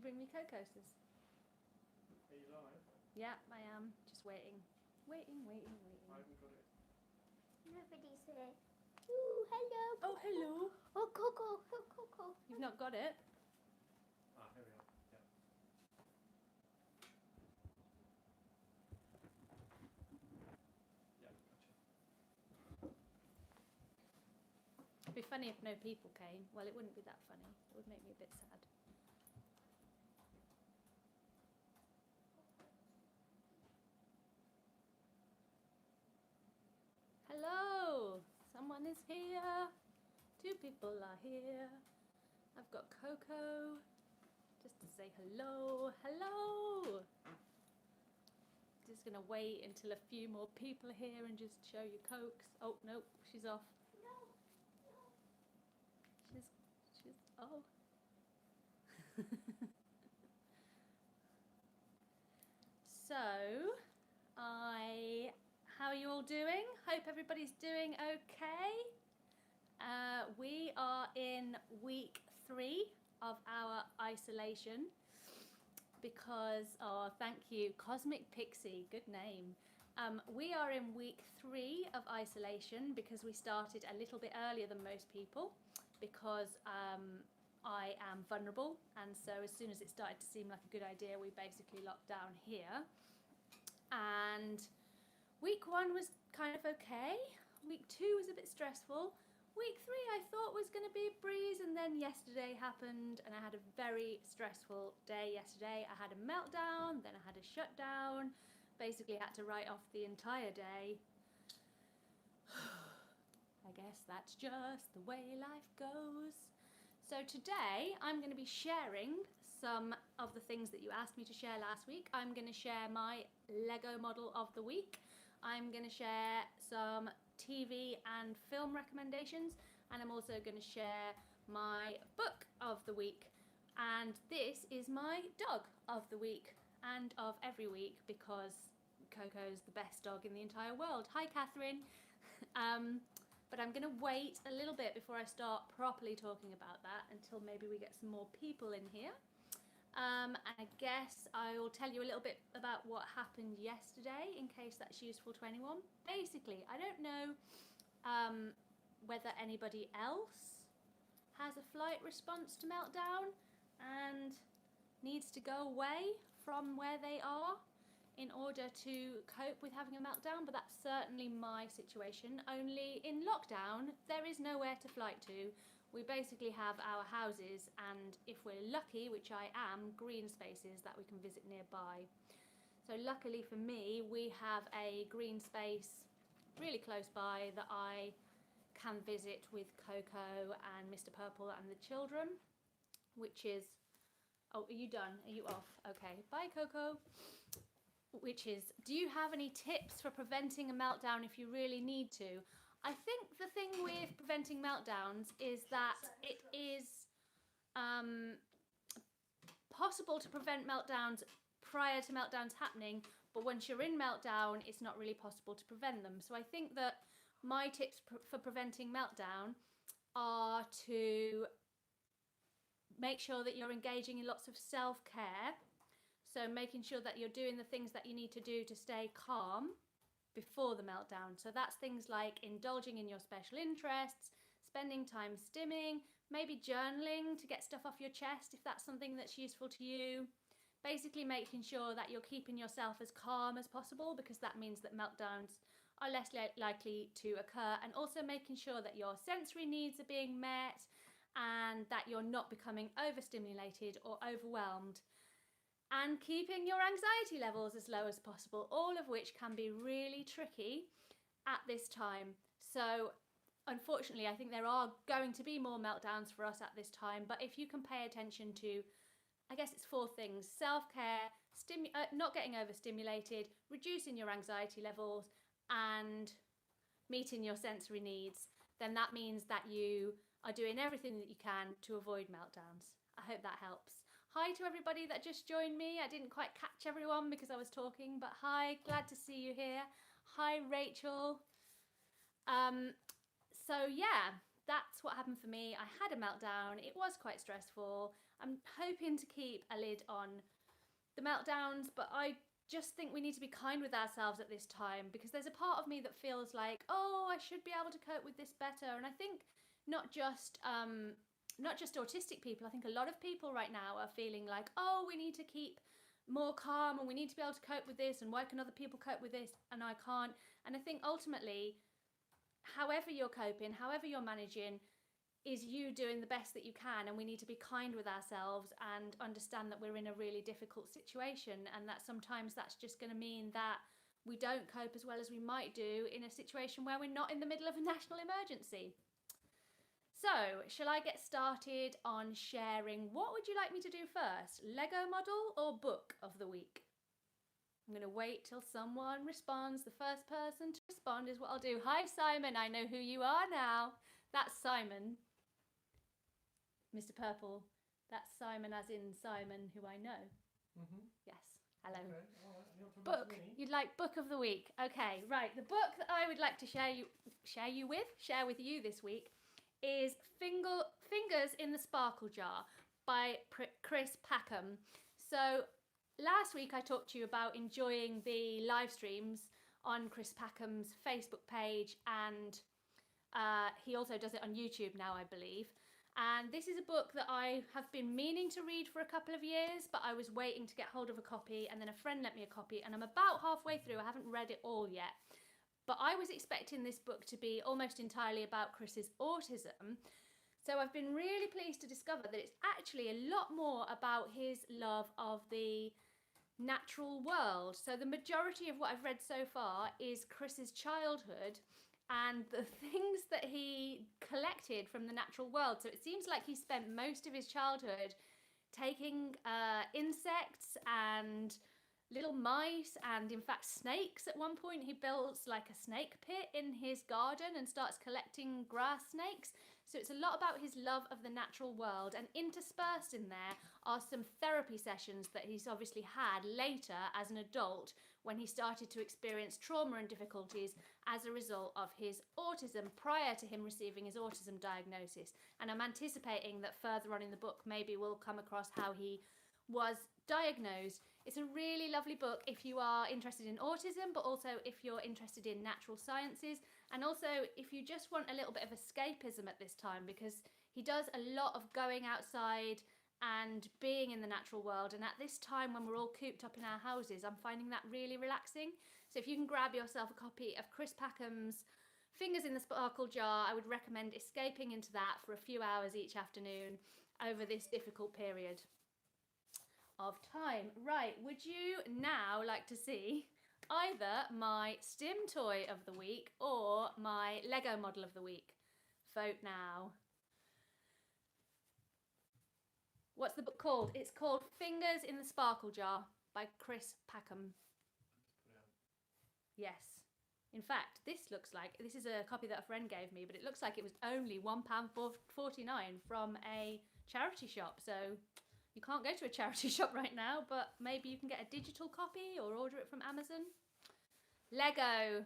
bring me cocoses. Are you live? Yeah, I am. Just waiting. Waiting. I haven't got it. Nobody's there. Ooh, hello. Oh, hello. Oh, Coco. Oh, Coco. You've not got it? Ah, here we are. Yeah. Yeah, gotcha. It'd be funny if no people came. Well, it wouldn't be that funny. It would make me a bit sad. Hello! Someone is here. 2 people are here. I've got Coco just to say hello. Hello! Just gonna wait until a few more people are here and just show you Cokes. Oh, nope, she's off. She's oh. So, how are you all doing? Hope everybody's doing okay. We are in week 3 of our isolation because, oh, thank you, Cosmic Pixie, good name. We are in week 3 of isolation because we started a little bit earlier than most people because I am vulnerable, and so as soon as it started to seem like a good idea, we basically locked down here. And week 1 was kind of okay. Week 2 was a bit stressful. Week 3 I thought was going to be a breeze, and then yesterday happened and I had a very stressful day yesterday. I had a meltdown, then I had a shutdown, basically had to write off the entire day. I guess that's just the way life goes. So today I'm going to be sharing some of the things that you asked me to share last week. I'm going to share my Lego model of the week. I'm going to share some TV and film recommendations, and I'm also going to share my book of the week. And this is my dog of the week and of every week because Coco's the best dog in the entire world. Hi, Catherine. But I'm going to wait a little bit before I start properly talking about that until maybe we get some more people in here. And I guess I will tell you a little bit about what happened yesterday in case that's useful to anyone. Basically, I don't know whether anybody else has a flight response to meltdown and needs to go away from where they are in order to cope with having a meltdown, but that's certainly my situation. Only in lockdown, there is nowhere to fly to. We basically have our houses, and if we're lucky, which I am, green spaces that we can visit nearby. So luckily for me, we have a green space really close by that I can visit with Coco and Mr. Purple and the children, which is, oh, are you done? Are you off? Okay, bye Coco. Which is, do you have any tips for preventing a meltdown if you really need to? I think the thing with preventing meltdowns is that it is possible to prevent meltdowns prior to meltdowns happening, but once you're in meltdown, it's not really possible to prevent them. So I think that my tips for preventing meltdown are to make sure that you're engaging in lots of self-care. So making sure that you're doing the things that you need to do to stay calm before the meltdown. So that's things like indulging in your special interests, spending time stimming, maybe journaling to get stuff off your chest if that's something that's useful to you. Basically making sure that you're keeping yourself as calm as possible, because that means that meltdowns are less likely to occur, and also making sure that your sensory needs are being met and that you're not becoming overstimulated or overwhelmed. And keeping your anxiety levels as low as possible, all of which can be really tricky at this time. So unfortunately, I think there are going to be more meltdowns for us at this time, but if you can pay attention to, I guess it's 4 things: self-care, not getting overstimulated, reducing your anxiety levels, and meeting your sensory needs, then that means that you are doing everything that you can to avoid meltdowns. I hope that helps. Hi to everybody that just joined me. I didn't quite catch everyone because I was talking, but hi, glad to see you here. Hi, Rachel. So yeah, that's that's what happened for me. I had a meltdown. It was quite stressful. I'm hoping to keep a lid on the meltdowns, but I just think we need to be kind with ourselves at this time, because there's a part of me that feels like, oh, I should be able to cope with this better. And I think not just autistic people, I think a lot of people right now are feeling like, oh, we need to keep more calm and we need to be able to cope with this, and why can other people cope with this and I can't? And I think ultimately, however you're coping, however you're managing, is you doing the best that you can, and we need to be kind with ourselves and understand that we're in a really difficult situation, and that sometimes that's just going to mean that we don't cope as well as we might do in a situation where we're not in the middle of a national emergency. So, shall I get started on sharing? What would you like me to do first? Lego model or book of the week? I'm going to wait till someone responds. The first person to respond is what I'll do. Hi, Simon. I know who you are now. That's Simon. Mr. Purple. That's Simon as in Simon, who I know. Yes. Hello. Okay. All right. You're talking Book. to me. You'd like book of the week. Okay, right. The book that I would like to share with you this week is Fingers in the Sparkle Jar by Chris Packham. So last week I talked to you about enjoying the live streams on Chris Packham's Facebook page, and he also does it on YouTube now, I believe. And this is a book that I have been meaning to read for a couple of years, but I was waiting to get hold of a copy, and then a friend lent me a copy, and I'm about halfway through. I haven't read it all yet. But I was expecting this book to be almost entirely about Chris's autism. So I've been really pleased to discover that it's actually a lot more about his love of the natural world. So the majority of what I've read so far is Chris's childhood and the things that he collected from the natural world. So it seems like he spent most of his childhood taking insects and little mice and in fact snakes. At one point he builds like a snake pit in his garden and starts collecting grass snakes. So it's a lot about his love of the natural world, and interspersed in there are some therapy sessions that he's obviously had later as an adult when he started to experience trauma and difficulties as a result of his autism prior to him receiving his autism diagnosis. And I'm anticipating that further on in the book maybe we'll come across how he was diagnosed. It's a really lovely book if you are interested in autism, but also if you're interested in natural sciences, and also if you just want a little bit of escapism at this time, because he does a lot of going outside and being in the natural world, and at this time when we're all cooped up in our houses, I'm finding that really relaxing. So if you can grab yourself a copy of Chris Packham's Fingers in the Sparkle Jar, I would recommend escaping into that for a few hours each afternoon over this difficult period of time. Right, would you now like to see either my Stim toy of the week or my Lego model of the week? Vote now. What's the book called? It's called Fingers in the Sparkle Jar by Chris Packham. Yes. In fact, this is a copy that a friend gave me, but it looks like it was only £1.49 from a charity shop. So you can't go to a charity shop right now, but maybe you can get a digital copy or order it from Amazon. Lego.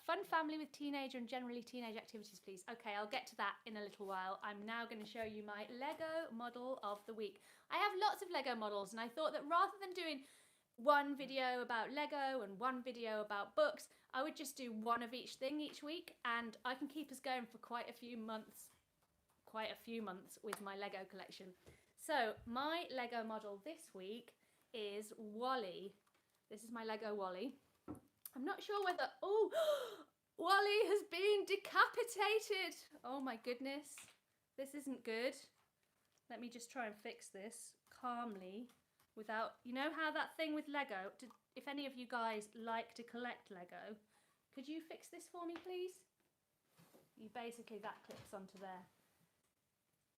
Fun family with teenager and generally teenage activities, please. Okay, I'll get to that in a little while. I'm now going to show you my Lego model of the week. I have lots of Lego models, and I thought that rather than doing one video about Lego and one video about books, I would just do one of each thing each week, and I can keep us going for quite a few months with my Lego collection. So my Lego model this week is Wally. This is my Lego Wally. I'm not sure whether, Wally has been decapitated. Oh my goodness, this isn't good. Let me just try and fix this calmly without, you know how that thing with Lego, if any of you guys like to collect Lego, could you fix this for me, please? That clips onto there.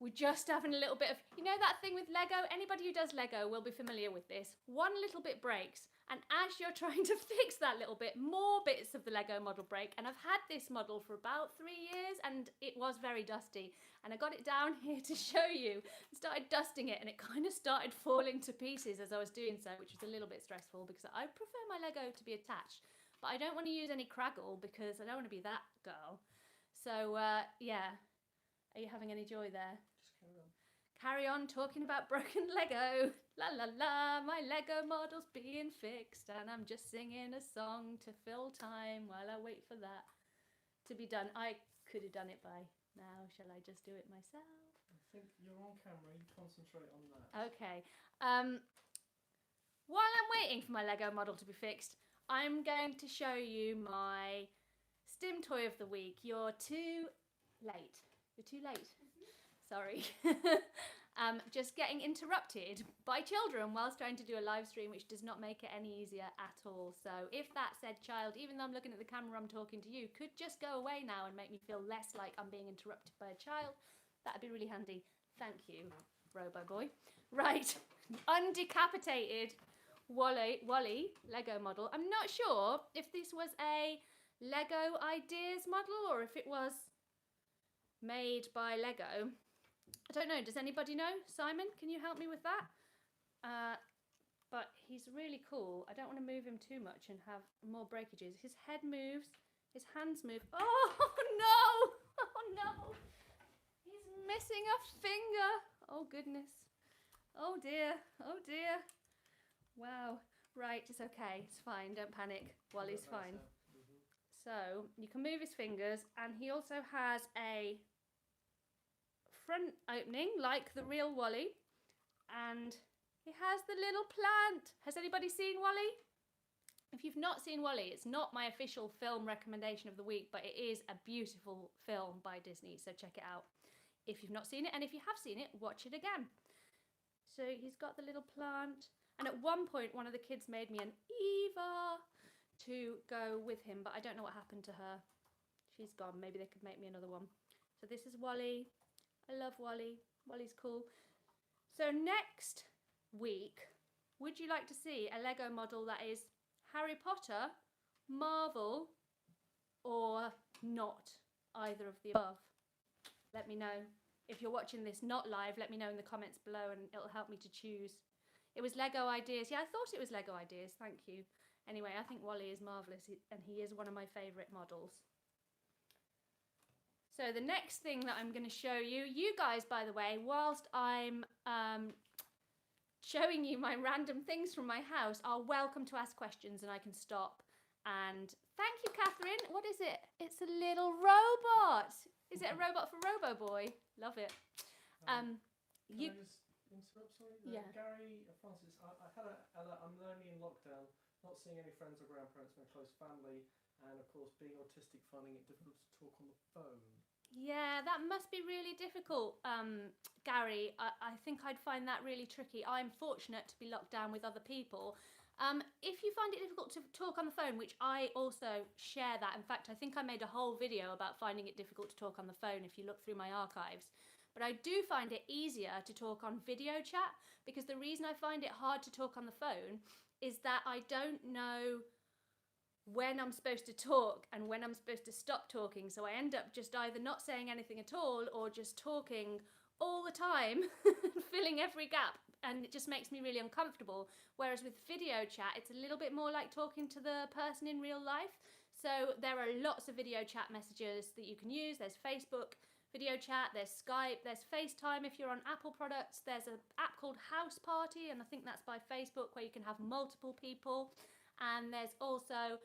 We're just having a little bit of, you know that thing with Lego? Anybody who does Lego will be familiar with this. One little bit breaks, and as you're trying to fix that little bit, more bits of the Lego model break. And I've had this model for about 3 years, and it was very dusty. And I got it down here to show you. I started dusting it, and it kind of started falling to pieces as I was doing so, which was a little bit stressful because I prefer my Lego to be attached. But I don't want to use any Craggle because I don't want to be that girl. So, yeah. Are you having any joy there? Just carry on. Carry on talking about broken Lego. La la la, my Lego model's being fixed and I'm just singing a song to fill time while I wait for that to be done. I could have done it by now. Shall I just do it myself? I think you're on camera, you concentrate on that. Okay. While I'm waiting for my Lego model to be fixed, I'm going to show you my Stim toy of the week. You're too late. You're too late. Sorry. Just getting interrupted by children whilst trying to do a live stream, which does not make it any easier at all. So if that said child, even though I'm looking at the camera, I'm talking to you, could just go away now and make me feel less like I'm being interrupted by a child, that'd be really handy. Thank you, Robo Boy. Right, undecapitated Wally Lego model. I'm not sure if this was a Lego Ideas model or if it was made by Lego. I don't know. Does anybody know? Simon, can you help me with that? But he's really cool. I don't want to move him too much and have more breakages. His head moves. His hands move. Oh, no! Oh, no! He's missing a finger. Oh, goodness. Oh, dear. Oh, dear. Wow. Right, it's okay. It's fine. Don't panic. Wally's fine. So, you can move his fingers, and he also has a front opening like the real Wally, and he has the little plant. Has anybody seen Wally? If you've not seen Wally, it's not my official film recommendation of the week, but it is a beautiful film by Disney, so check it out if you've not seen it, and if you have seen it, watch it again. So he's got the little plant, and at one point one of the kids made me an Eva to go with him, but I don't know what happened to her. She's gone. Maybe they could make me another one. So this is Wally. I love Wally. Wally's cool. So next week, would you like to see a Lego model that is Harry Potter, Marvel, or not either of the above? Let me know. If you're watching this not live, let me know in the comments below and it'll help me to choose. It was Lego Ideas. Yeah, I thought it was Lego Ideas. Thank you. Anyway, I think Wally is marvellous and he is one of my favourite models. So the next thing that I'm going to show you, you guys, by the way, whilst I'm showing you my random things from my house, are welcome to ask questions and I can stop. And thank you, Catherine. What is it? It's a little robot. Is it a robot for Robo Boy? Love it. Can I just interrupt, sorry? Yeah. Gary, Francis, I'm lonely in lockdown, not seeing any friends or grandparents, my close family, and of course being autistic, finding it difficult to talk on the phone. Yeah, that must be really difficult, Gary. I think I'd find that really tricky. I'm fortunate to be locked down with other people. If you find it difficult to talk on the phone, which I also share that. In fact, I think I made a whole video about finding it difficult to talk on the phone if you look through my archives. But I do find it easier to talk on video chat, because the reason I find it hard to talk on the phone is that I don't know when I'm supposed to talk and when I'm supposed to stop talking. So I end up just either not saying anything at all or just talking all the time, filling every gap, and it just makes me really uncomfortable. Whereas with video chat, it's a little bit more like talking to the person in real life. So there are lots of video chat messages that you can use. There's Facebook video chat, there's Skype, there's FaceTime if you're on Apple products. There's an app called House Party, and I think that's by Facebook, where you can have multiple people. And there's also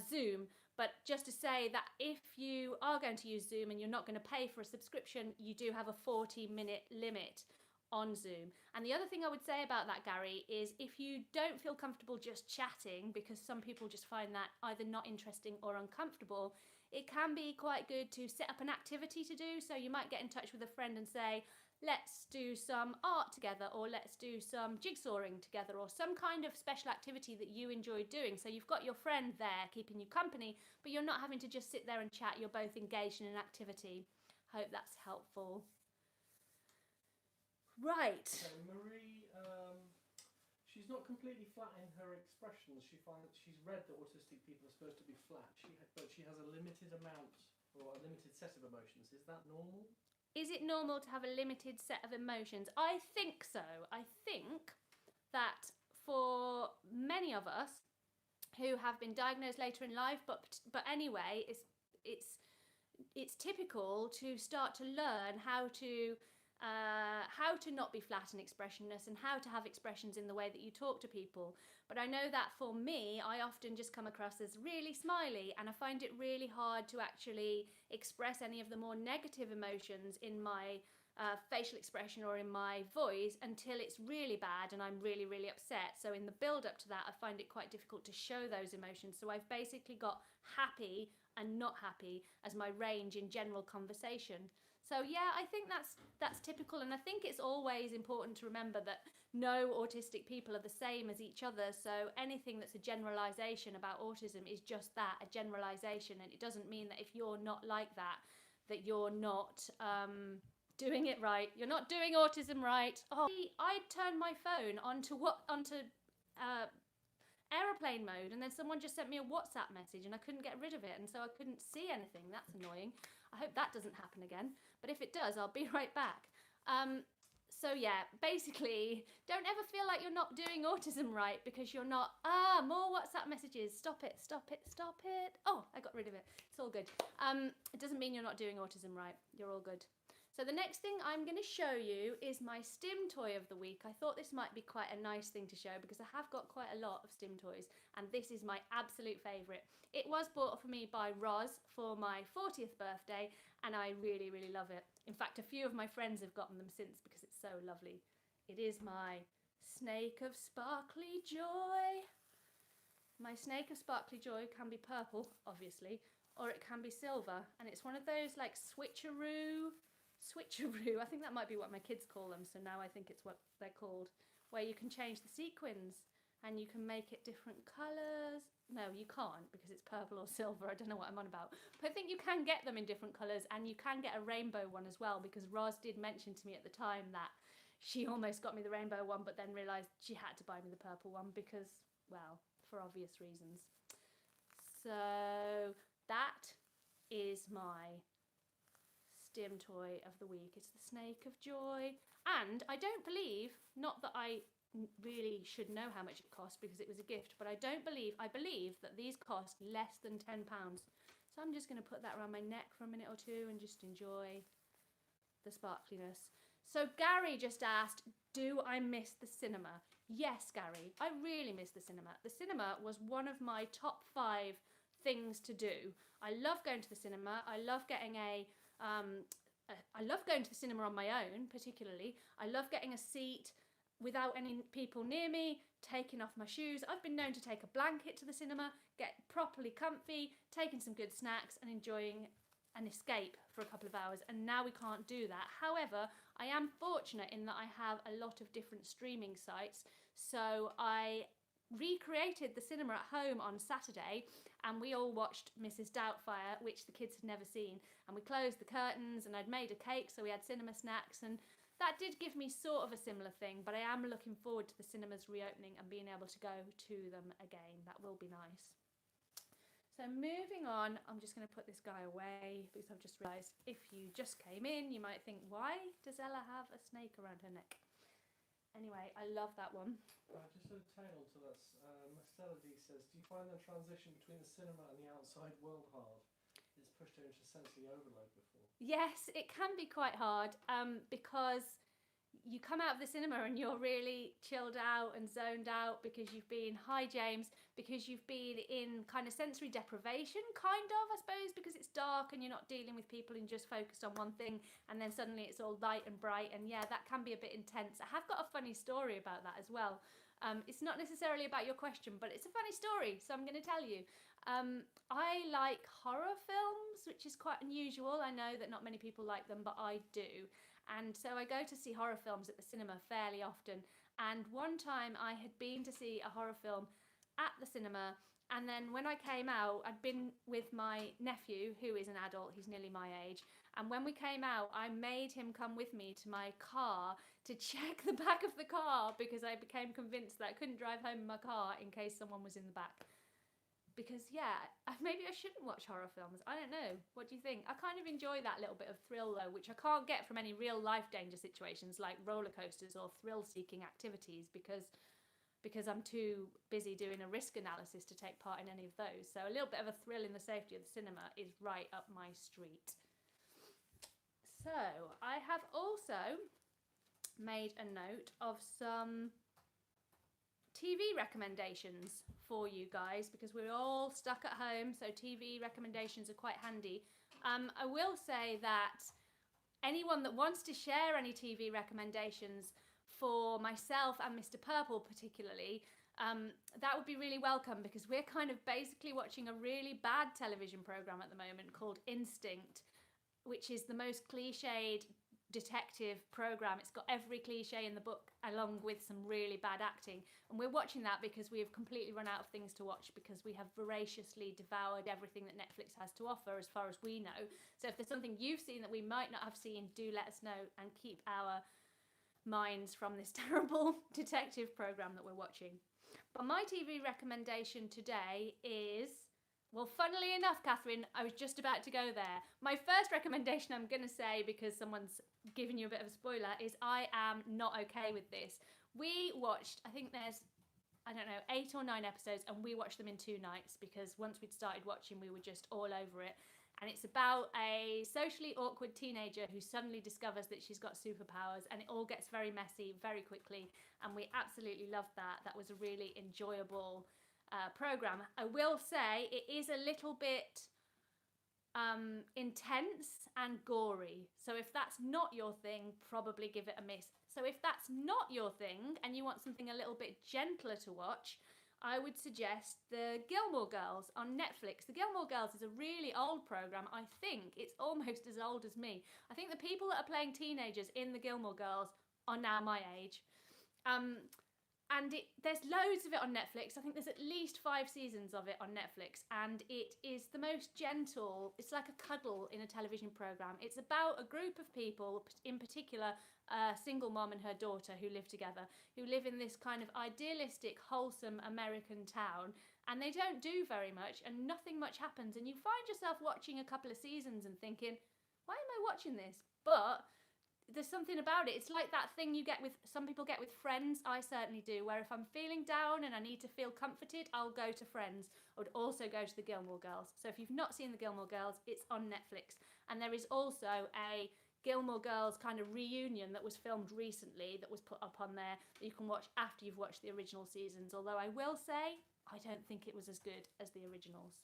Zoom. But just to say that if you are going to use Zoom and you're not going to pay for a subscription, you do have a 40-minute limit on Zoom. And the other thing I would say about that, Gary, is if you don't feel comfortable just chatting, because some people just find that either not interesting or uncomfortable, it can be quite good to set up an activity to do. So you might get in touch with a friend and say, let's do some art together, or let's do some jigsawing together, or some kind of special activity that you enjoy doing. So you've got your friend there keeping you company, but you're not having to just sit there and chat. You're both engaged in an activity. Hope that's helpful. Right. So Marie, she's not completely flat in her expressions. She's read that autistic people are supposed to be flat. But she has a limited amount, or a limited set of emotions. Is that normal? Is it normal to have a limited set of emotions? I think so. I think that for many of us who have been diagnosed later in life, but anyway, it it's typical to start to learn how to not be flat and expressionless, and how to have expressions in the way that you talk to people. But I know that for me, I often just come across as really smiley, and I find it really hard to actually express any of the more negative emotions in my facial expression or in my voice until it's really bad and I'm really, really upset. So in the build up to that, I find it quite difficult to show those emotions. So I've basically got happy and not happy as my range in general conversation. So yeah, I think that's typical, and I think it's always important to remember that no autistic people are the same as each other. So anything that's a generalization about autism is just that, a generalization, and it doesn't mean that if you're not like that, that you're not doing it right. You're not doing autism right. Oh, I turned my phone onto aeroplane mode, and then someone just sent me a WhatsApp message and I couldn't get rid of it, and so I couldn't see anything. That's annoying. I hope that doesn't happen again, but if it does, I'll be right back. So yeah, basically, don't ever feel like you're not doing autism right because you're not. More WhatsApp messages. Stop it, stop it, stop it. Oh, I got rid of it. It's all good. It doesn't mean you're not doing autism right. You're all good. So the next thing I'm going to show you is my Stim toy of the week. I thought this might be quite a nice thing to show because I have got quite a lot of Stim toys, and this is my absolute favourite. It was bought for me by Roz for my 40th birthday, and I really, really love it. In fact, a few of my friends have gotten them since because it's so lovely. It is my Snake of Sparkly Joy. My Snake of Sparkly Joy can be purple, obviously, or it can be silver, and it's one of those like switcheroo, I think that might be what my kids call them, so now I think it's what they're called, where you can change the sequins and you can make it different colours. No, you can't because it's purple or silver. I don't know what I'm on about. But I think you can get them in different colours, and you can get a rainbow one as well, because Roz did mention to me at the time that she almost got me the rainbow one but then realised she had to buy me the purple one because, well, for obvious reasons. So that is my Stim toy of the week. It's the Snake of Joy, and I don't believe, not that I really should know how much it cost because it was a gift, but I believe that these cost less than £10. So I'm just going to put that around my neck for a minute or two and just enjoy the sparkliness. So Gary just asked, do I miss the cinema? Yes, Gary, I really miss the cinema. The cinema was one of my top 5 things to do. I love going to the cinema. I love getting I love going to the cinema on my own, particularly. I love getting a seat without any people near me, taking off my shoes. I've been known to take a blanket to the cinema, get properly comfy, taking some good snacks and enjoying an escape for a couple of hours, and now we can't do that. However, I am fortunate in that I have a lot of different streaming sites, so I recreated the cinema at home on Saturday, and we all watched Mrs. Doubtfire, which the kids had never seen, and we closed the curtains, and I'd made a cake, so we had cinema snacks, and that did give me sort of a similar thing, but I am looking forward to the cinemas reopening and being able to go to them again. That will be nice. So moving on, I'm just going to put this guy away because I've just realised if you just came in, you might think, why does Ella have a snake around her neck? Anyway, I love that one. Just a tail to this. Stella D says, do you find the transition between the cinema and the outside world hard? It's pushed her into sensory overload before. Yes, it can be quite hard because you come out of the cinema and you're really chilled out and zoned out because you've been, hi James, because you've been in kind of sensory deprivation, kind of, I suppose, because it's dark and you're not dealing with people and just focused on one thing, and then suddenly it's all light and bright, and yeah, that can be a bit intense. I have got a funny story about that as well. It's not necessarily about your question, but it's a funny story, so I'm going to tell you. I like horror films, which is quite unusual. I know that not many people like them, but I do. And so I go to see horror films at the cinema fairly often. And one time I had been to see a horror film at the cinema, and then when I came out, I'd been with my nephew, who is an adult, he's nearly my age, and when we came out, I made him come with me to my car to check the back of the car because I became convinced that I couldn't drive home in my car in case someone was in the back. Because, yeah, maybe I shouldn't watch horror films. I don't know. What do you think? I kind of enjoy that little bit of thrill, though, which I can't get from any real-life danger situations like roller coasters or thrill-seeking activities because I'm too busy doing a risk analysis to take part in any of those. So a little bit of a thrill in the safety of the cinema is right up my street. So I have also made a note of some TV recommendations for you guys because we're all stuck at home, so TV recommendations are quite handy. I will say that anyone that wants to share any TV recommendations for myself and Mr. Purple particularly, that would be really welcome because we're kind of basically watching a really bad television program at the moment called Instinct, which is the most cliched detective program. It's got every cliche in the book along with some really bad acting, and we're watching that because we have completely run out of things to watch because we have voraciously devoured everything that Netflix has to offer as far as we know. So if there's something you've seen that we might not have seen, do let us know and keep our minds from this terrible detective program that we're watching. But my TV recommendation today is, well, funnily enough, Catherine, I was just about to go there. My first recommendation, I'm going to say, because someone's given you a bit of a spoiler, is I am not okay with this. We watched, I think there's, I don't know, 8 or 9 episodes, and we watched them in 2 nights because once we'd started watching, we were just all over it. And it's about a socially awkward teenager who suddenly discovers that she's got superpowers, and it all gets very messy very quickly. And we absolutely loved that. That was a really enjoyable program. I will say it is a little bit intense and gory. So if that's not your thing, probably give it a miss. So if that's not your thing and you want something a little bit gentler to watch, I would suggest the Gilmore Girls on Netflix. The Gilmore Girls is a really old program. I think it's almost as old as me. I think the people that are playing teenagers in the Gilmore Girls are now my age. And there's loads of it on Netflix. I think there's at least 5 seasons of it on Netflix. And it is the most gentle, it's like a cuddle in a television program. It's about a group of people, in particular, a single mom and her daughter who live together, who live in this kind of idealistic, wholesome American town. And they don't do very much and nothing much happens. And you find yourself watching a couple of seasons and thinking, why am I watching this? But there's something about it. It's like that thing you get with, some people get with Friends. I certainly do, where if I'm feeling down and I need to feel comforted, I'll go to Friends. I would also go to the Gilmore Girls. So if you've not seen the Gilmore Girls, it's on Netflix. And there is also a Gilmore Girls kind of reunion that was filmed recently that was put up on there that you can watch after you've watched the original seasons. Although I will say, I don't think it was as good as the originals.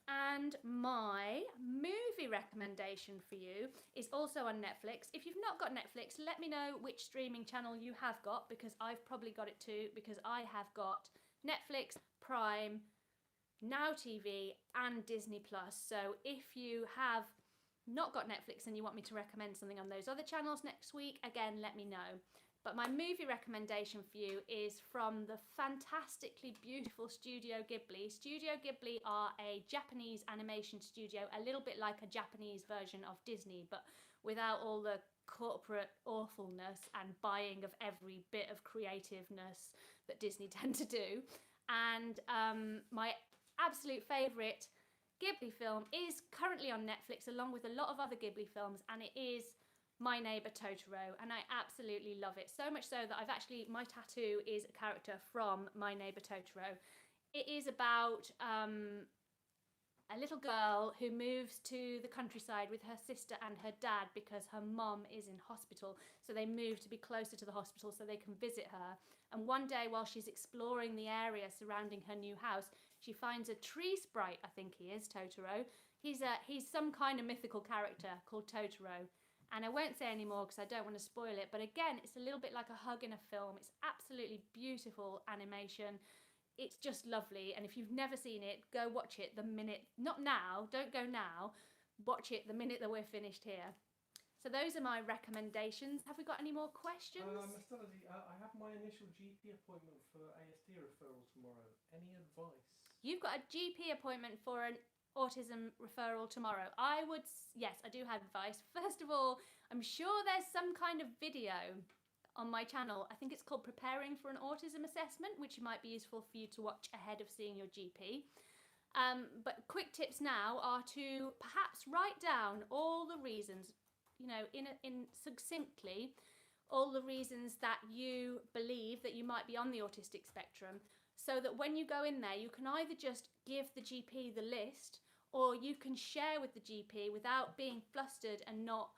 And my movie recommendation for you is also on Netflix. If you've not got Netflix, let me know which streaming channel you have got, because I've probably got it too, because I have got Netflix, Prime, Now TV and Disney Plus. So if you have not got Netflix and you want me to recommend something on those other channels next week, again, let me know. But my movie recommendation for you is from the fantastically beautiful Studio Ghibli. Studio Ghibli are a Japanese animation studio, a little bit like a Japanese version of Disney, but without all the corporate awfulness and buying of every bit of creativeness that Disney tend to do. And my absolute favourite Ghibli film is currently on Netflix, along with a lot of other Ghibli films, and it is My Neighbour Totoro, and I absolutely love it. So much so that I've actually, my tattoo is a character from My Neighbour Totoro. It is about a little girl who moves to the countryside with her sister and her dad because her mom is in hospital. So they move to be closer to the hospital so they can visit her. And one day while she's exploring the area surrounding her new house, she finds a tree sprite, I think he is, Totoro. He's some kind of mythical character called Totoro. And I won't say any more because I don't want to spoil it. But again, it's a little bit like a hug in a film. It's absolutely beautiful animation. It's just lovely. And if you've never seen it, go watch it the minute, not now, don't go now. Watch it the minute that we're finished here. So those are my recommendations. Have we got any more questions? I have my initial GP appointment for ASD referral tomorrow. Any advice? You've got a GP appointment for an autism referral tomorrow. Yes, I do have advice. First of all, I'm sure there's some kind of video on my channel. I think it's called Preparing for an Autism Assessment, which might be useful for you to watch ahead of seeing your GP. But quick tips now are to perhaps write down all the reasons, in succinctly, all the reasons that you believe that you might be on the autistic spectrum, so that when you go in there, you can either just give the GP the list, or you can share with the GP without being flustered and not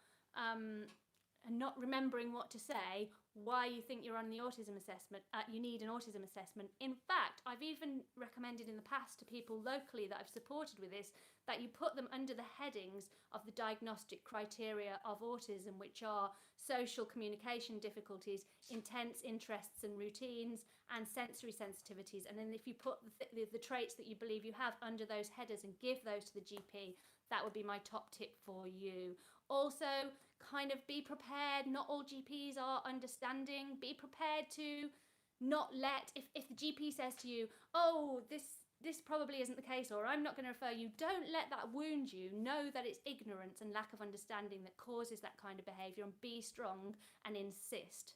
remembering what to say, why you think you're on the autism assessment, you need an autism assessment. In fact, I've even recommended in the past to people locally that I've supported with this, that you put them under the headings of the diagnostic criteria of autism, which are social communication difficulties, intense interests and routines, and sensory sensitivities. And then if you put the traits that you believe you have under those headers and give those to the GP, that would be my top tip for you. Also, kind of be prepared. Not all GPs are understanding. Be prepared to not let, if the GP says to you, oh, this probably isn't the case, or I'm not going to refer you, don't let that wound you. Know that it's ignorance and lack of understanding that causes that kind of behaviour, and be strong and insist,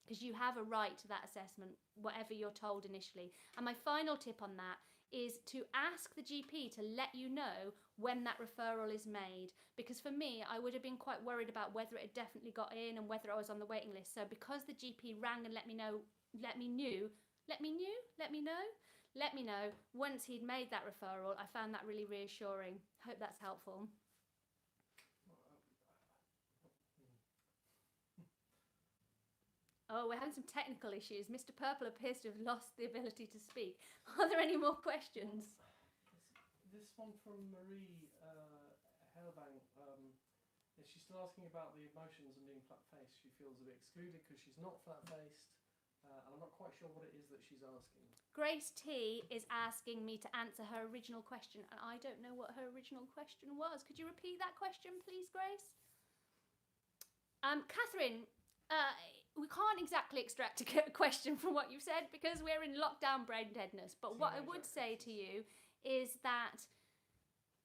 because you have a right to that assessment, whatever you're told initially. And my final tip on that is to ask the GP to let you know when that referral is made, because for me, I would have been quite worried about whether it had definitely got in and whether I was on the waiting list. So because the GP rang and let me know once he'd made that referral, I found that really reassuring. Hope that's helpful. Oh, we're having some technical issues. Mr. Purple appears to have lost the ability to speak. Are there any more questions? This one from Marie Hellebank. She's still asking about the emotions and being flat-faced. She feels a bit excluded because she's not flat-faced. And I'm not quite sure what it is that she's asking. Grace T is asking me to answer her original question, and I don't know what her original question was. Could you repeat that question, please, Grace? Catherine, we can't exactly extract a question from what you've said because we're in lockdown brain deadness. But what I would say to you is that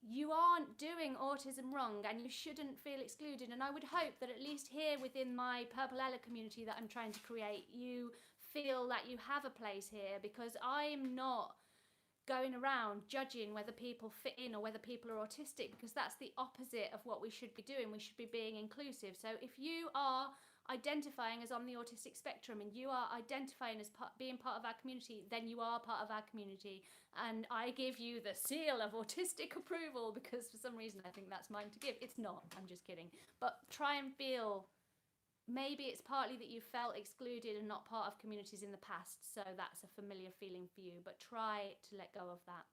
you aren't doing autism wrong and you shouldn't feel excluded. And I would hope that at least here within my Purple Ella community that I'm trying to create, you feel that you have a place here, because I'm not going around judging whether people fit in or whether people are autistic, because that's the opposite of what we should be doing. We should be being inclusive. So if you are identifying as on the autistic spectrum and you are identifying as being part of our community, then you are part of our community, and I give you the seal of autistic approval, because for some reason I think that's mine to give. It's not, I'm just kidding. But try and feel, maybe it's partly that you felt excluded and not part of communities in the past, so that's a familiar feeling for you, but try to let go of that.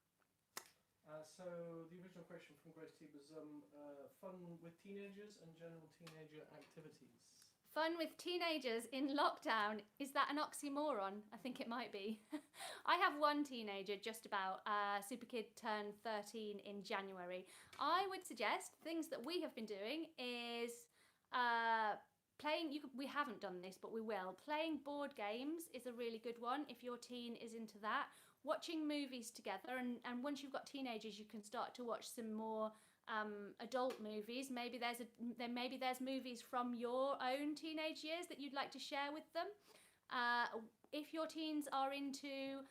So the original question from Grace T was fun with teenagers and general teenager activities. Fun with teenagers in lockdown, is that an oxymoron? I think it might be. I have one teenager just about, super kid turned 13 in January. I would suggest things that we have been doing is playing, we haven't done this, but we will. Playing board games is a really good one if your teen is into that. Watching movies together, and once you've got teenagers, you can start to watch some more adult movies. Maybe there's movies from your own teenage years that you'd like to share with them. If your teens are into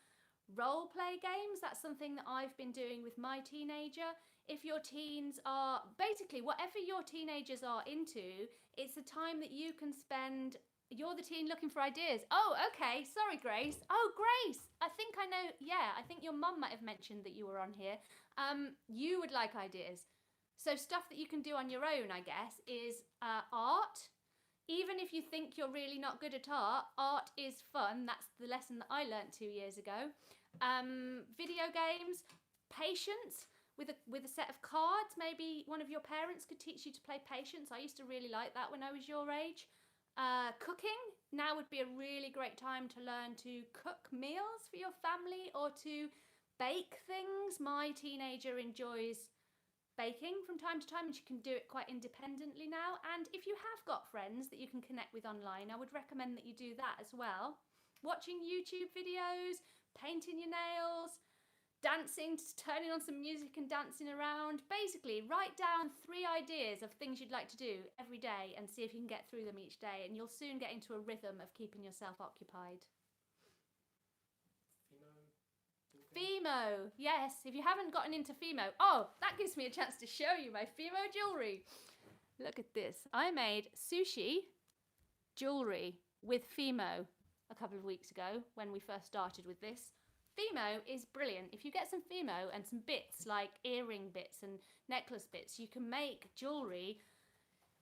role play games, that's something that I've been doing with my teenager. If your teens are, basically whatever your teenagers are into, it's a time that you can spend. You're the teen looking for ideas. Oh, okay. Sorry, Grace. Oh, Grace. I think I know. Yeah, I think your mum might have mentioned that you were on here. You would like ideas. So stuff that you can do on your own, I guess, is art. Even if you think you're really not good at art, art is fun. That's the lesson that I learnt 2 years ago. Video games, patience with a set of cards. Maybe one of your parents could teach you to play patience. I used to really like that when I was your age. Cooking, now would be a really great time to learn to cook meals for your family or to bake things. My teenager enjoys baking from time to time, and she can do it quite independently now. And if you have got friends that you can connect with online, I would recommend that you do that as well. Watching YouTube videos, painting your nails, dancing, turning on some music and dancing around. Basically, write down 3 ideas of things you'd like to do every day and see if you can get through them each day, and you'll soon get into a rhythm of keeping yourself occupied. Fimo, yes. If you haven't gotten into Fimo, oh, that gives me a chance to show you my Fimo jewellery. Look at this. I made sushi jewellery with Fimo a couple of weeks ago when we first started with this. Fimo is brilliant. If you get some Fimo and some bits like earring bits and necklace bits, you can make jewellery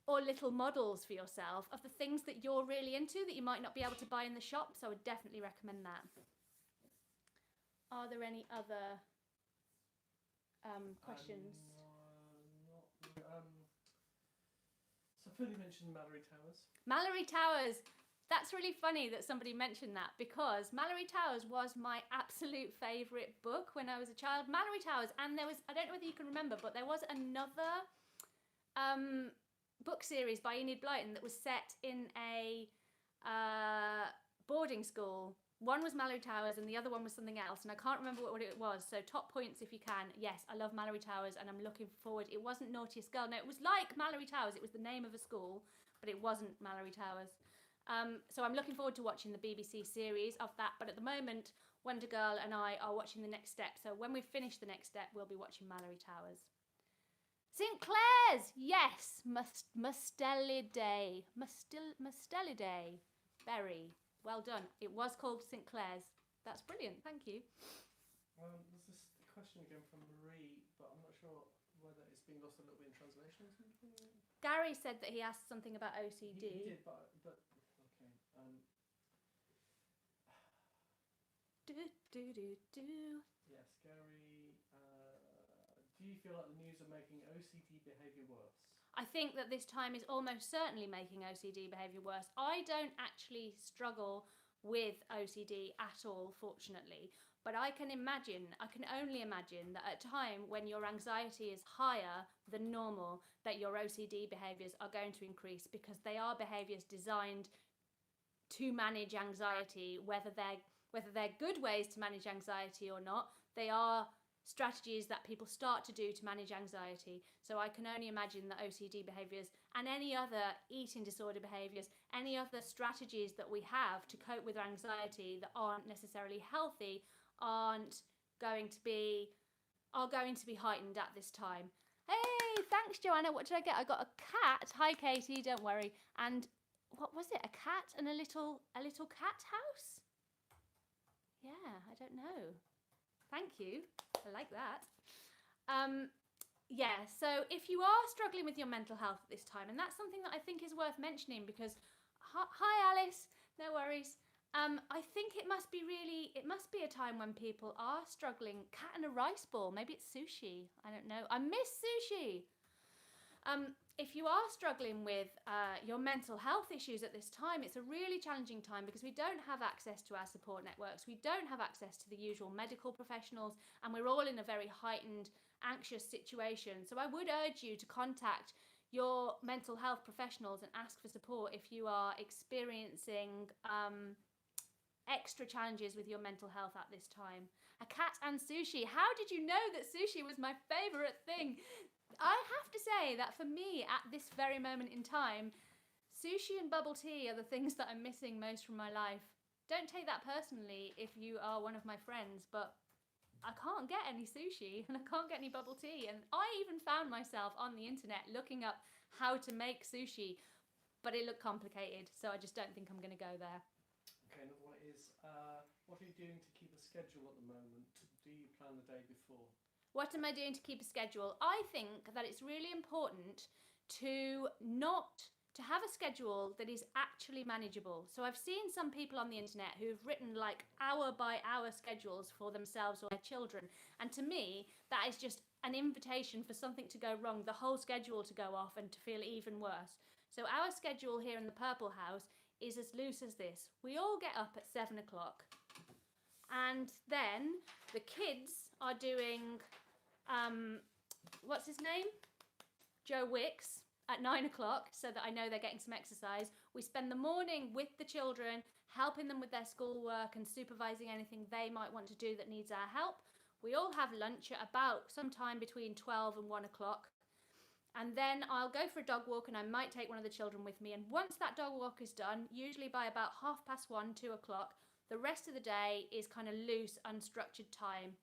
or little models for yourself of the things that you're really into that you might not be able to buy in the shop. So I would definitely recommend that. Are there any other questions? Somebody mentioned Mallory Towers. Mallory Towers. That's really funny that somebody mentioned that, because Mallory Towers was my absolute favourite book when I was a child. Mallory Towers, and there was, I don't know whether you can remember, but there was another book series by Enid Blyton that was set in a boarding school. One was Mallory Towers and the other one was something else, and I can't remember what it was. So top points if you can. Yes, I love Mallory Towers and I'm looking forward. It wasn't Naughtiest Girl. No, it was like Mallory Towers. It was the name of a school, but it wasn't Mallory Towers. So I'm looking forward to watching the BBC series of that. But at the moment, Wonder Girl and I are watching The Next Step. So when we finish The Next Step, we'll be watching Mallory Towers. St. Clair's, yes, Mustelidae. Mustelidae. Berry. Well done. It was called St. Clair's. That's brilliant. Thank you. There's this question again from Marie, but I'm not sure whether it's been lost a little bit in translation or something. Gary said that he asked something about OCD. He did, but okay. Yes, Gary. Do you feel like the news are making OCD behaviour worse? I think that this time is almost certainly making OCD behaviour worse. I don't actually struggle with OCD at all, fortunately. But I can only imagine that at a time when your anxiety is higher than normal, that your OCD behaviours are going to increase, because they are behaviours designed to manage anxiety, whether they're good ways to manage anxiety or not. They are strategies that people start to do to manage anxiety. So I can only imagine that OCD behaviours and any other eating disorder behaviours, any other strategies that we have to cope with anxiety that aren't necessarily healthy, are going to be heightened at this time. Hey, thanks Joanna. What did I get? I got a cat. Hi Katie, don't worry. And what was it? A cat and a little cat house? Yeah, I don't know. Thank you. I like that. Yeah, so if you are struggling with your mental health at this time, and that's something that I think is worth mentioning, because hi Alice, no worries. I think it must be a time when people are struggling. Cat and a rice ball, maybe it's sushi. I don't know. I miss sushi. If you are struggling with your mental health issues at this time, it's a really challenging time, because we don't have access to our support networks. We don't have access to the usual medical professionals, and we're all in a very heightened, anxious situation. So I would urge you to contact your mental health professionals and ask for support if you are experiencing extra challenges with your mental health at this time. A cat and sushi. How did you know that sushi was my favourite thing? I have to say that for me, at this very moment in time, sushi and bubble tea are the things that I'm missing most from my life. Don't take that personally if you are one of my friends, but I can't get any sushi and I can't get any bubble tea. And I even found myself on the internet looking up how to make sushi, but it looked complicated, so I just don't think I'm going to go there. Okay, another one is, what are you doing to keep a schedule at the moment? Do you plan the day before? What am I doing to keep a schedule? I think that it's really important to have a schedule that is actually manageable. So I've seen some people on the internet who've written like hour by hour schedules for themselves or their children. And to me, that is just an invitation for something to go wrong, the whole schedule to go off and to feel even worse. So our schedule here in the Purple House is as loose as this. We all get up at 7 o'clock. And then the kids are doing, what's his name? Joe Wicks at 9 o'clock, so that I know they're getting some exercise. We spend the morning with the children, helping them with their schoolwork and supervising anything they might want to do that needs our help. We all have lunch at about sometime between 12 and 1 o'clock. And then I'll go for a dog walk, and I might take one of the children with me. And once that dog walk is done, usually by about 1:30, 2 o'clock, the rest of the day is kind of loose, unstructured time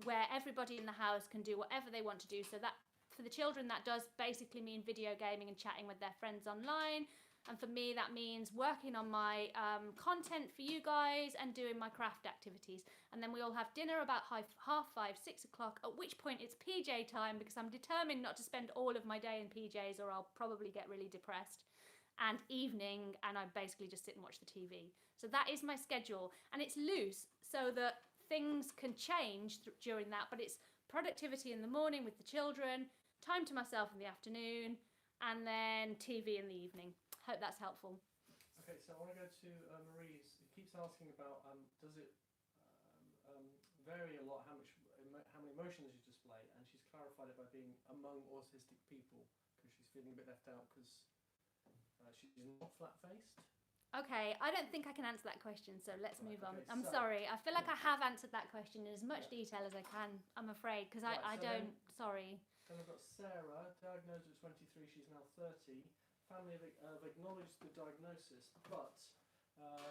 where everybody in the house can do whatever they want to do. So that for the children, that does basically mean video gaming and chatting with their friends online. And for me, that means working on my content for you guys and doing my craft activities. And then we all have dinner about 5:30, 6 o'clock, at which point it's PJ time, because I'm determined not to spend all of my day in PJs or I'll probably get really depressed. And evening, and I basically just sit and watch the TV. So that is my schedule, and it's loose so that things can change during that, but it's productivity in the morning with the children, time to myself in the afternoon, and then TV in the evening. Hope that's helpful. Okay, so I want to go to Marie's. It keeps asking about does it vary a lot how many emotions you display, and she's clarified it by being among autistic people because she's feeling a bit left out because she's not flat-faced. Okay, I don't think I can answer that question, so let's move on. Okay, I'm sorry. I feel like I have answered that question in as much detail as I can, I'm afraid, because I don't... Sorry. Then we've got Sarah, diagnosed at 23, she's now 30. Family have acknowledged the diagnosis, but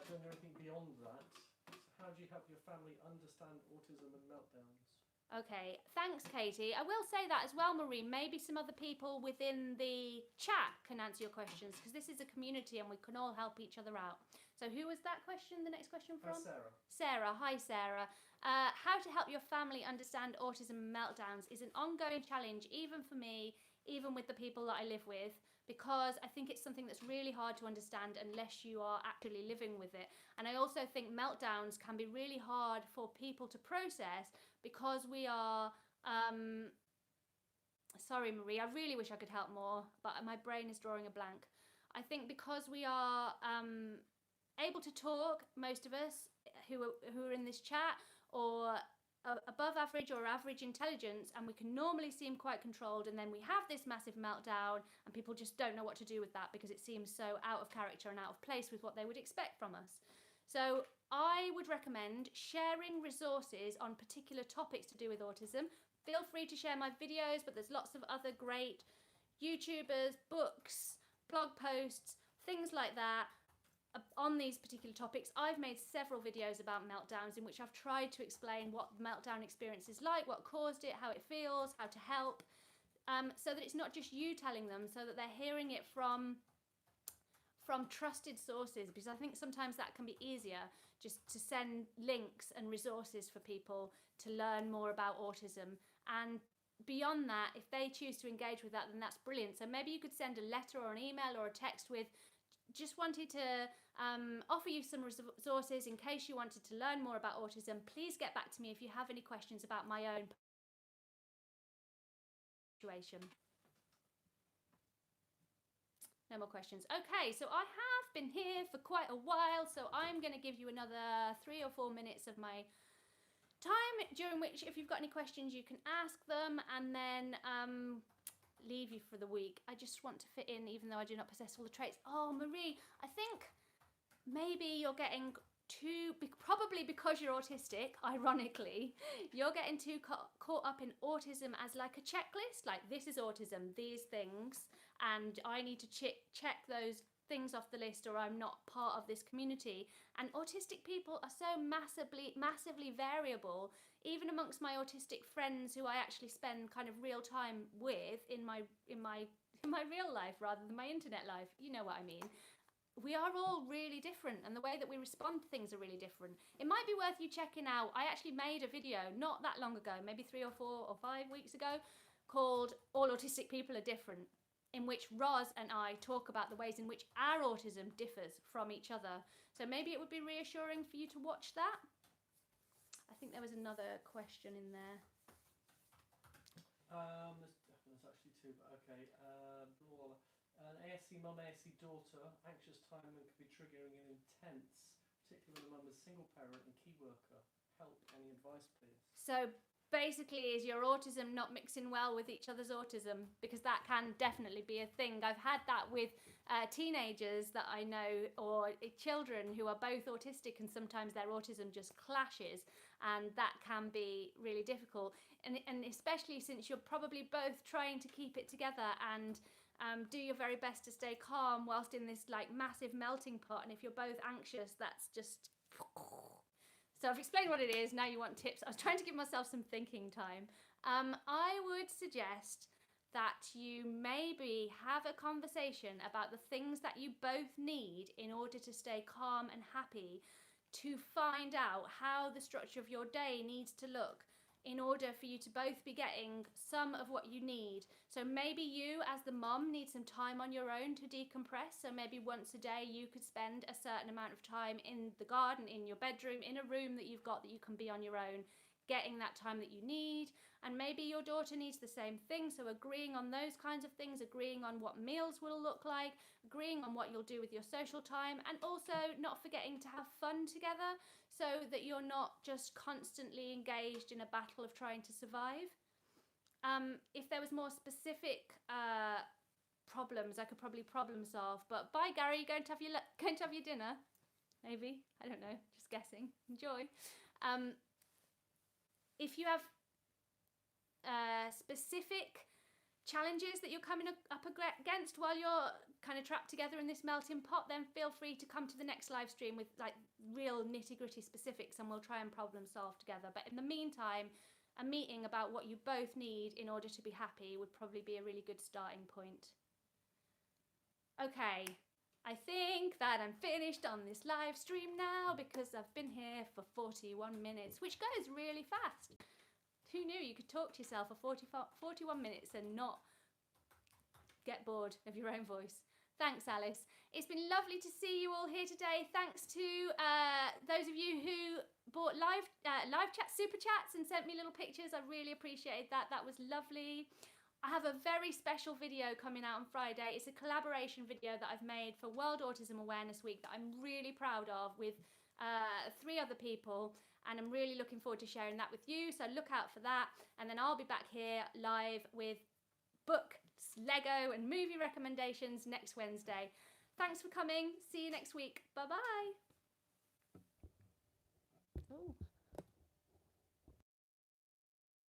don't know anything beyond that. So how do you help your family understand autism and meltdowns? Okay, thanks, Katie. I will say that as well, Marie. Maybe some other people within the chat can answer your questions, because this is a community and we can all help each other out. So who was that question, the next question from? Sarah. Sarah. Hi, Sarah. How to help your family understand autism and meltdowns is an ongoing challenge, even for me, even with the people that I live with, because I think it's something that's really hard to understand unless you are actually living with it. And I also think meltdowns can be really hard for people to process because we are... Sorry, Marie, I really wish I could help more, but my brain is drawing a blank. I think because we are able to talk, most of us who are in this chat, or above average or average intelligence, and we can normally seem quite controlled, and then we have this massive meltdown and people just don't know what to do with that because it seems so out of character and out of place with what they would expect from us. So I would recommend sharing resources on particular topics to do with autism. Feel free to share my videos, but there's lots of other great YouTubers, books, blog posts, things like that on these particular topics. I've made several videos about meltdowns in which I've tried to explain what the meltdown experience is like, what caused it, how it feels, how to help, so that it's not just you telling them, so that they're hearing it from trusted sources, because I think sometimes that can be easier, just to send links and resources for people to learn more about autism. And beyond that, if they choose to engage with that, then that's brilliant. So maybe you could send a letter or an email or a text with just wanted to offer you some resources in case you wanted to learn more about autism. Please get back to me if you have any questions about my own situation. No more questions. Okay, so I have been here for quite a while, so I'm going to give you another 3 or 4 minutes of my time, during which if you've got any questions you can ask them, and then leave you for the week. I just want to fit in, even though I do not possess all the traits. Oh, Marie, I think maybe you're getting too, probably because you're autistic, ironically, you're getting too caught up in autism as like a checklist, like this is autism, these things, and I need to check those things off the list or I'm not part of this community. And autistic people are so massively variable, even amongst my autistic friends who I actually spend kind of real time with in my real life rather than my internet life. You know what I mean? We are all really different, and the way that we respond to things are really different. It might be worth you checking out. I actually made a video not that long ago, maybe 3 or 4 or 5 weeks ago, called All Autistic People Are Different, in which Roz and I talk about the ways in which our autism differs from each other. So maybe it would be reassuring for you to watch that. I think there was another question in there. There's actually 2, but okay. An ASC mum, ASC daughter, anxious time can be triggering and intense, particularly when the mum is single parent and key worker. Help, any advice, please? So basically, is your autism not mixing well with each other's autism? Because that can definitely be a thing. I've had that with teenagers that I know, or children who are both autistic, and sometimes their autism just clashes, and that can be really difficult. And especially since you're probably both trying to keep it together and do your very best to stay calm whilst in this like massive melting pot. And if you're both anxious, that's just... So I've explained what it is, now you want tips. I was trying to give myself some thinking time. I would suggest that you maybe have a conversation about the things that you both need in order to stay calm and happy, to find out how the structure of your day needs to look in order for you to both be getting some of what you need. So maybe you as the mum need some time on your own to decompress. So maybe once a day you could spend a certain amount of time in the garden, in your bedroom, in a room that you've got that you can be on your own, getting that time that you need. And maybe your daughter needs the same thing, so agreeing on those kinds of things, agreeing on what meals will look like, agreeing on what you'll do with your social time, and also not forgetting to have fun together so that you're not just constantly engaged in a battle of trying to survive. If there was more specific problems, I could probably problem solve. But bye, Gary, you're going to have your dinner? Maybe, I don't know, just guessing. Enjoy. If you have specific challenges that you're coming up against while you're kind of trapped together in this melting pot, then feel free to come to the next live stream with like real nitty-gritty specifics, and we'll try and problem solve together. But in the meantime, a meeting about what you both need in order to be happy would probably be a really good starting point. Okay, I think that I'm finished on this live stream now, because I've been here for 41 minutes, which goes really fast. Who knew you could talk to yourself for 41 minutes and not get bored of your own voice? Thanks, Alice. It's been lovely to see you all here today. Thanks to those of you who bought live chat super chats and sent me little pictures. I really appreciated that. That was lovely. I have a very special video coming out on Friday. It's a collaboration video that I've made for World Autism Awareness Week that I'm really proud of, with 3 other people, and I'm really looking forward to sharing that with you, so look out for that. And then I'll be back here live with book, Lego and movie recommendations next Wednesday. Thanks for coming. See you next week. Bye-bye. Oh.